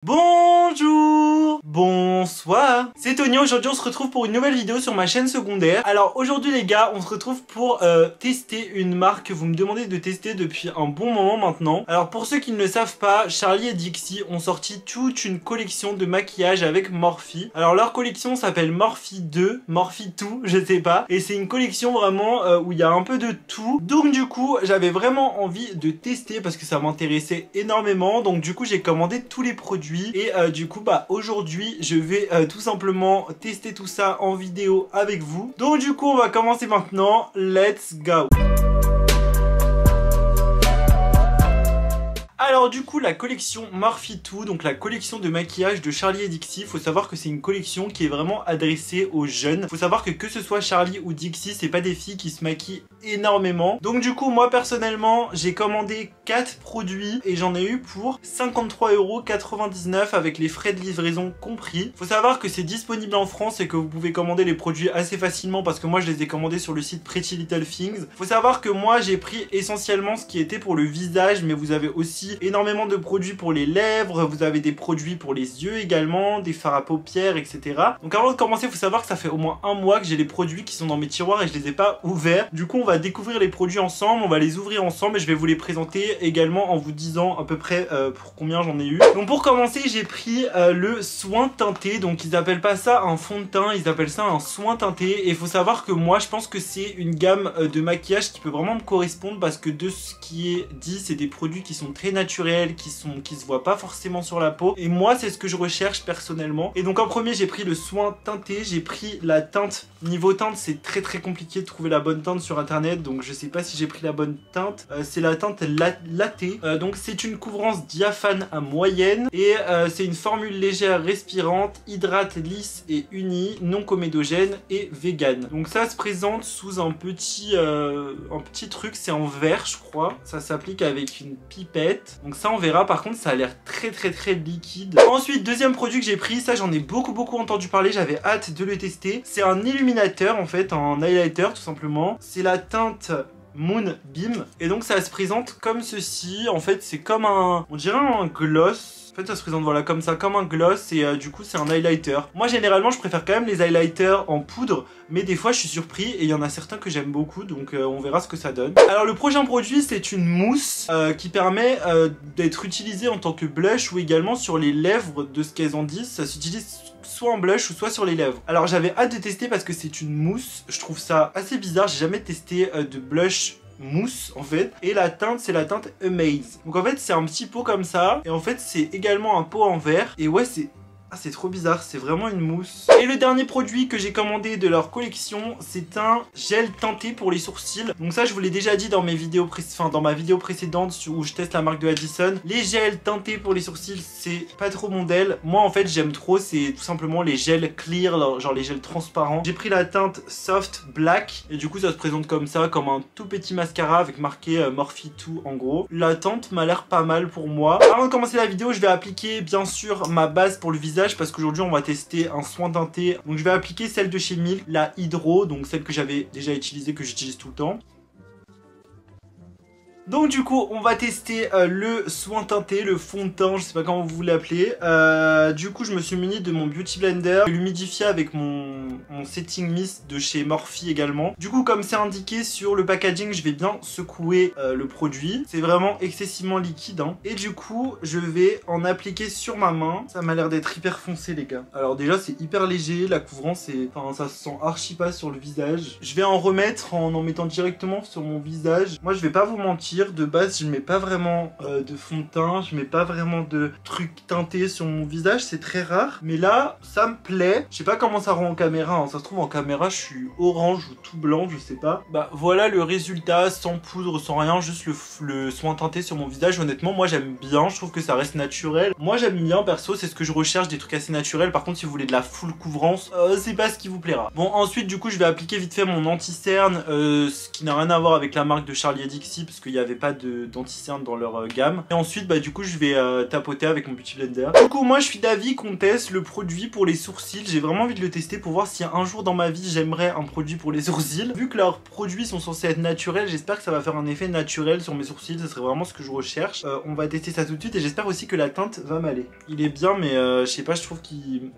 Bonjour, bonsoir, c'est Tony. Aujourd'hui on se retrouve pour une nouvelle vidéo sur ma chaîne secondaire. Alors aujourd'hui les gars, on se retrouve pour tester une marque que vous me demandez de tester depuis un bon moment maintenant. Alors pour ceux qui ne le savent pas, Charli et Dixie ont sorti toute une collection de maquillage avec Morphe. Alors leur collection s'appelle Morphe 2, Morphe 2, je sais pas. Et c'est une collection vraiment où il y a un peu de tout. Donc du coup j'avais vraiment envie de tester parce que ça m'intéressait énormément. Donc du coup j'ai commandé tous les produits. Et du coup bah aujourd'hui je vais tout simplement tester tout ça en vidéo avec vous. Donc du coup on va commencer maintenant, let's go. Alors du coup la collection Morphe 2, donc la collection de maquillage de Charli et Dixie, faut savoir que c'est une collection qui est vraiment adressée aux jeunes. Faut savoir que ce soit Charli ou Dixie, c'est pas des filles qui se maquillent énormément. Donc du coup moi personnellement j'ai commandé 4 produits et j'en ai eu pour 53,99 € avec les frais de livraison compris. Faut savoir que c'est disponible en France et que vous pouvez commander les produits assez facilement parce que moi je les ai commandés sur le site Pretty Little Things. Faut savoir que moi j'ai pris essentiellement ce qui était pour le visage, mais vous avez aussi énormément de produits pour les lèvres, vous avez des produits pour les yeux également, des fards à paupières, etc. Donc avant de commencer, il faut savoir que ça fait au moins un mois que j'ai les produits qui sont dans mes tiroirs et je les ai pas ouverts. Du coup, on va découvrir les produits ensemble, on va les ouvrir ensemble et je vais vous les présenter également en vous disant à peu près pour combien j'en ai eu. Donc pour commencer, j'ai pris le soin teinté. Donc ils appellent pas ça un fond de teint, ils appellent ça un soin teinté. Et il faut savoir que moi, je pense que c'est une gamme de maquillage qui peut vraiment me correspondre parce que de ce qui est dit, c'est des produits qui sont très naturels, qui se voient pas forcément sur la peau, et moi c'est ce que je recherche personnellement. Et donc en premier j'ai pris le soin teinté, j'ai pris la teinte. Niveau teinte c'est très compliqué de trouver la bonne teinte sur internet, donc je sais pas si j'ai pris la bonne teinte. C'est la teinte latte, donc c'est une couvrance diaphane à moyenne et c'est une formule légère, respirante, hydrate, lisse et unie, non comédogène et vegan. Donc ça se présente sous un petit truc, c'est en verre je crois, ça s'applique avec une pipette. Donc ça on verra, par contre ça a l'air très liquide. Ensuite deuxième produit que j'ai pris, ça j'en ai beaucoup entendu parler, j'avais hâte de le tester. C'est un illuminateur en fait, un highlighter tout simplement. C'est la teinte Moonbeam et donc ça se présente comme ceci. En fait c'est comme un, on dirait un gloss. En fait ça se présente voilà comme ça, comme un gloss, et du coup c'est un highlighter. Moi généralement je préfère quand même les highlighters en poudre, mais des fois je suis surpris et il y en a certains que j'aime beaucoup, donc on verra ce que ça donne. Alors le prochain produit c'est une mousse qui permet d'être utilisée en tant que blush ou également sur les lèvres. De ce qu'elles en disent, ça s'utilise soit en blush ou soit sur les lèvres. Alors j'avais hâte de tester parce que c'est une mousse, je trouve ça assez bizarre, j'ai jamais testé de blush mousse en fait, et la teinte c'est la teinte Amaze. Donc en fait c'est un petit pot comme ça, et en fait c'est également un pot en verre, et ouais c'est trop bizarre, c'est vraiment une mousse. Et le dernier produit que j'ai commandé de leur collection, c'est un gel teinté pour les sourcils. Donc ça je vous l'ai déjà dit dans mes vidéos dans ma vidéo précédente où je teste la marque de Addison. Les gels teintés pour les sourcils, c'est pas trop mon del. Moi en fait j'aime trop, c'est tout simplement les gels clear, genre les gels transparents. J'ai pris la teinte Soft Black et du coup ça se présente comme ça, comme un tout petit mascara avec marqué Morphe 2 en gros. La teinte m'a l'air pas mal pour moi. Avant de commencer la vidéo, je vais appliquer bien sûr ma base pour le visage, parce qu'aujourd'hui on va tester un soin teinté. Donc je vais appliquer celle de chez Milk, la Hydro, donc celle que j'avais déjà utilisée, que j'utilise tout le temps. Donc du coup on va tester le soin teinté, le fond de teint, je sais pas comment vous l'appelez. Du coup je me suis muni de mon Beauty Blender, l'humidifier avec mon setting mist de chez Morphe également. Du coup comme c'est indiqué sur le packaging, je vais bien secouer le produit. C'est vraiment excessivement liquide hein. Et du coup je vais en appliquer sur ma main. Ça m'a l'air d'être hyper foncé les gars. Alors déjà c'est hyper léger, la couvrance ça se sent archi pas sur le visage. Je vais en remettre en mettant directement sur mon visage. Moi je vais pas vous mentir, de base je mets pas vraiment de fond de teint, je mets pas vraiment de trucs teintés sur mon visage, c'est très rare, mais là ça me plaît. Je sais pas comment ça rend en caméra hein. Ça se trouve en caméra je suis orange ou tout blanc, je sais pas. Bah voilà le résultat, sans poudre, sans rien, juste le soin teinté sur mon visage. Honnêtement moi j'aime bien, je trouve que ça reste naturel. Moi j'aime bien perso, c'est ce que je recherche, des trucs assez naturels. Par contre si vous voulez de la full couvrance, c'est pas ce qui vous plaira. Bon ensuite du coup je vais appliquer vite fait mon anti-cerne, ce qui n'a rien à voir avec la marque de Charli et Dixie, parce qu'il y avait n'avaient pas d'anti-cerne dans leur gamme. Et ensuite bah du coup je vais tapoter avec mon Beauty Blender. Du coup moi je suis d'avis qu'on teste le produit pour les sourcils. J'ai vraiment envie de le tester pour voir si un jour dans ma vie j'aimerais un produit pour les sourcils. Vu que leurs produits sont censés être naturels, j'espère que ça va faire un effet naturel sur mes sourcils. Ce serait vraiment ce que je recherche. On va tester ça tout de suite et j'espère aussi que la teinte va m'aller. Il est bien mais je sais pas, je trouve qu'il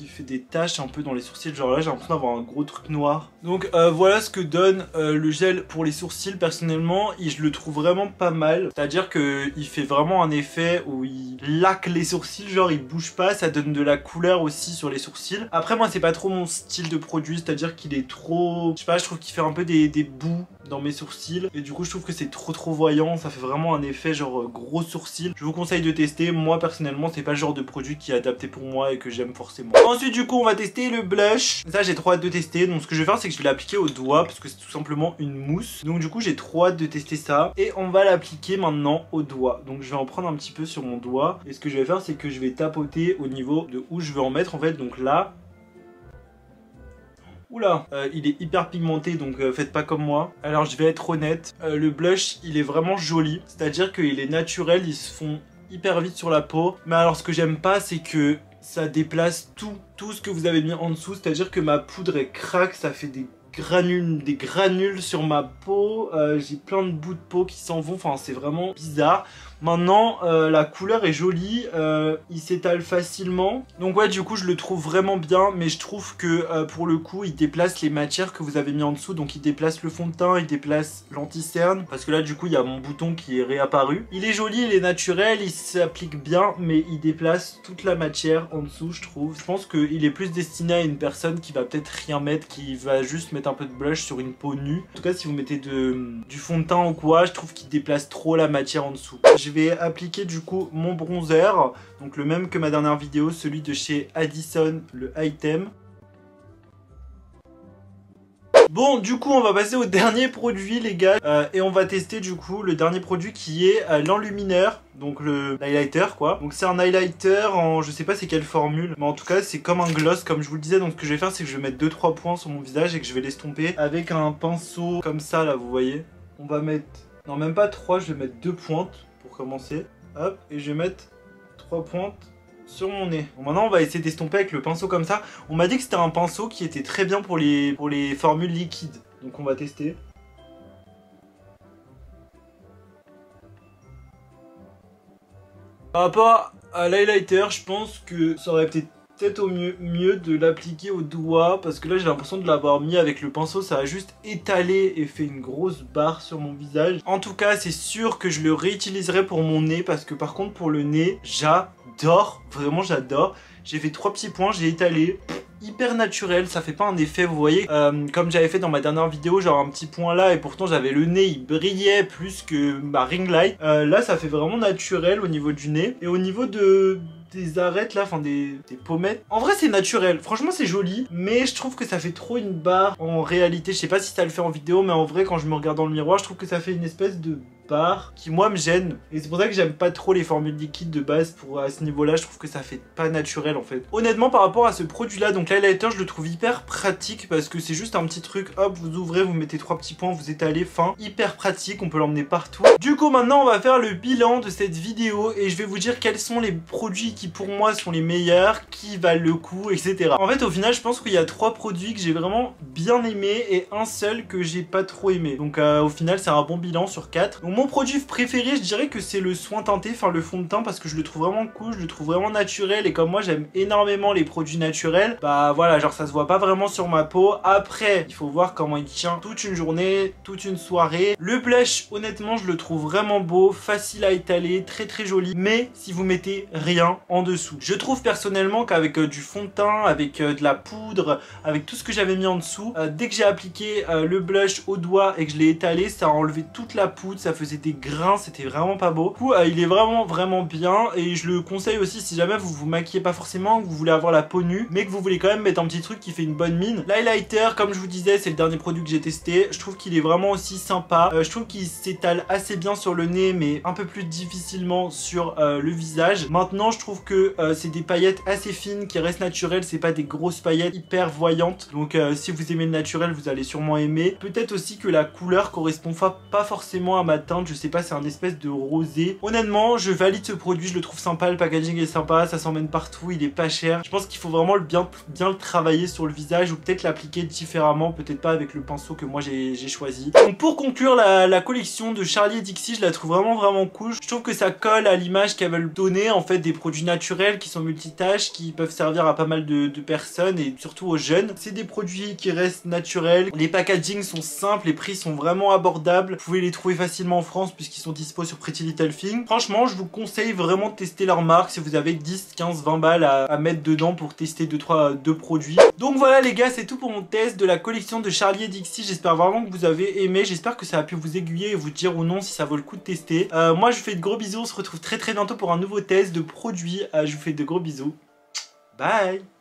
fait des taches un peu dans les sourcils, genre là j'ai l'impression d'avoir un gros truc noir. Donc voilà ce que donne le gel pour les sourcils personnellement, et je le trouve vraiment pas mal. C'est à dire qu'il fait vraiment un effet où il laque les sourcils, genre il bouge pas, ça donne de la couleur aussi sur les sourcils. Après moi c'est pas trop mon style de produit, c'est à dire qu'il est trop, je sais pas, je trouve qu'il fait un peu des bouts dans mes sourcils, et du coup je trouve que c'est trop voyant, ça fait vraiment un effet genre gros sourcils. Je vous conseille de tester, moi personnellement c'est pas le genre de produit qui est adapté pour moi et que j'aime forcément. Ensuite du coup on va tester le blush, ça j'ai trop hâte de tester. Donc ce que je vais faire c'est que je vais l'appliquer au doigt parce que c'est tout simplement une mousse. Donc du coup j'ai trop hâte de tester ça, et on va l'appliquer maintenant au doigt. Donc je vais en prendre un petit peu sur mon doigt, et ce que je vais faire c'est que je vais tapoter au niveau de où je veux en mettre en fait. Donc là, oula, il est hyper pigmenté, donc faites pas comme moi. Alors je vais être honnête, le blush il est vraiment joli, c'est à dire qu'il est naturel, il se fond hyper vite sur la peau. Mais alors ce que j'aime pas c'est que ça déplace tout ce que vous avez mis en dessous, c'est à dire que ma poudre elle craque, ça fait des granules sur ma peau, j'ai plein de bouts de peau qui s'en vont, enfin c'est vraiment bizarre. Maintenant la couleur est jolie, il s'étale facilement, donc ouais du coup je le trouve vraiment bien. Mais je trouve que pour le coup il déplace les matières que vous avez mis en dessous, donc il déplace le fond de teint, il déplace l'anti-cerne, parce que là du coup il y a mon bouton qui est réapparu. Il est joli, il est naturel, il s'applique bien, mais il déplace toute la matière en dessous je trouve. Je pense qu'il est plus destiné à une personne qui va peut-être rien mettre, qui va juste mettre un peu de blush sur une peau nue. En tout cas si vous mettez du fond de teint ou quoi, je trouve qu'il déplace trop la matière en dessous. Je vais appliquer du coup mon bronzer, donc le même que ma dernière vidéo, celui de chez Addison, le Item. Bon du coup on va passer au dernier produit les gars, et on va tester du coup le dernier produit qui est l'enlumineur, donc l'highlighter quoi. Donc c'est un highlighter en, je sais pas c'est quelle formule, mais en tout cas c'est comme un gloss comme je vous le disais. Donc ce que je vais faire c'est que je vais mettre 2-3 points sur mon visage et que je vais l'estomper avec un pinceau comme ça là, vous voyez. On va mettre, non même pas 3, je vais mettre 2 pointes pour commencer, hop, et je vais mettre 3 pointes sur mon nez. Bon, maintenant on va essayer d'estomper avec le pinceau comme ça. On m'a dit que c'était un pinceau qui était très bien pour les formules liquides, donc on va tester. Par rapport à l'highlighter, je pense que ça aurait peut-être au mieux de l'appliquer au doigt, parce que là j'ai l'impression de l'avoir mis avec le pinceau, ça a juste étalé et fait une grosse barre sur mon visage. En tout cas c'est sûr que je le réutiliserai pour mon nez, parce que par contre pour le nez j'adore, vraiment j'adore. J'ai fait 3 petits points, j'ai étalé, hyper naturel, ça fait pas un effet, vous voyez, comme j'avais fait dans ma dernière vidéo, genre un petit point là, et pourtant j'avais le nez, il brillait plus que ma ring light. Là ça fait vraiment naturel au niveau du nez, et au niveau des arêtes là, enfin des pommettes. En vrai c'est naturel, franchement c'est joli, mais je trouve que ça fait trop une barre en réalité. Je sais pas si ça le fait en vidéo, mais en vrai quand je me regarde dans le miroir, je trouve que ça fait une espèce de barre qui moi me gêne, et c'est pour ça que j'aime pas trop les formules liquides de base. Pour à ce niveau là je trouve que ça fait pas naturel en fait. Honnêtement par rapport à ce produit là, donc l'highlighter je le trouve hyper pratique, parce que c'est juste un petit truc, hop vous ouvrez, vous mettez 3 petits points, vous étalez, fin, hyper pratique, on peut l'emmener partout. Du coup maintenant on va faire le bilan de cette vidéo, et je vais vous dire quels sont les produits qui pour moi sont les meilleurs, qui valent le coup, etc. En fait au final je pense qu'il y a 3 produits que j'ai vraiment bien aimé et un seul que j'ai pas trop aimé, donc au final c'est un bon bilan sur 4. Donc mon produit préféré je dirais que c'est le soin teinté, enfin le fond de teint, parce que je le trouve vraiment cool, je le trouve vraiment naturel, et comme moi j'aime énormément les produits naturels, bah voilà, genre ça se voit pas vraiment sur ma peau. Après il faut voir comment il tient toute une journée, toute une soirée. Le blush honnêtement je le trouve vraiment beau, facile à étaler, très joli, mais si vous mettez rien en dessous. Je trouve personnellement qu'avec du fond de teint, avec de la poudre, avec tout ce que j'avais mis en dessous, dès que j'ai appliqué le blush au doigt et que je l'ai étalé, ça a enlevé toute la poudre, ça faisait des grains, c'était vraiment pas beau. Du coup il est vraiment bien, et je le conseille aussi si jamais vous vous maquillez pas forcément, que vous voulez avoir la peau nue, mais que vous voulez quand même mettre un petit truc qui fait une bonne mine. L'highlighter comme je vous disais c'est le dernier produit que j'ai testé, je trouve qu'il est vraiment aussi sympa, je trouve qu'il s'étale assez bien sur le nez mais un peu plus difficilement sur le visage. Maintenant je trouve que c'est des paillettes assez fines qui restent naturelles, c'est pas des grosses paillettes hyper voyantes, donc si vous aimez le naturel vous allez sûrement aimer. Peut-être aussi que la couleur correspond pas forcément à ma teinte, teinte, je sais pas, c'est un espèce de rosé. Honnêtement, je valide ce produit, je le trouve sympa, le packaging est sympa, ça s'emmène partout, il est pas cher. Je pense qu'il faut vraiment bien le travailler sur le visage ou peut-être l'appliquer différemment, peut-être pas avec le pinceau que moi j'ai choisi. Donc pour conclure, la collection de Charli et Dixie, je la trouve vraiment cool. Je trouve que ça colle à l'image qu'elles veulent donner, en fait, des produits naturels qui sont multitâches, qui peuvent servir à pas mal de personnes et surtout aux jeunes. C'est des produits qui restent naturels, les packaging sont simples, les prix sont vraiment abordables. Vous pouvez les trouver facilement en France puisqu'ils sont dispo sur Pretty Little Thing. Franchement, je vous conseille vraiment de tester leur marque si vous avez 10, 15, 20 balles à mettre dedans pour tester 2 produits. Donc voilà les gars, c'est tout pour mon test de la collection de Charli et Dixie. J'espère vraiment que vous avez aimé, j'espère que ça a pu vous aiguiller et vous dire ou non si ça vaut le coup de tester. Moi je vous fais de gros bisous, on se retrouve très bientôt pour un nouveau test de produits. Je vous fais de gros bisous. Bye.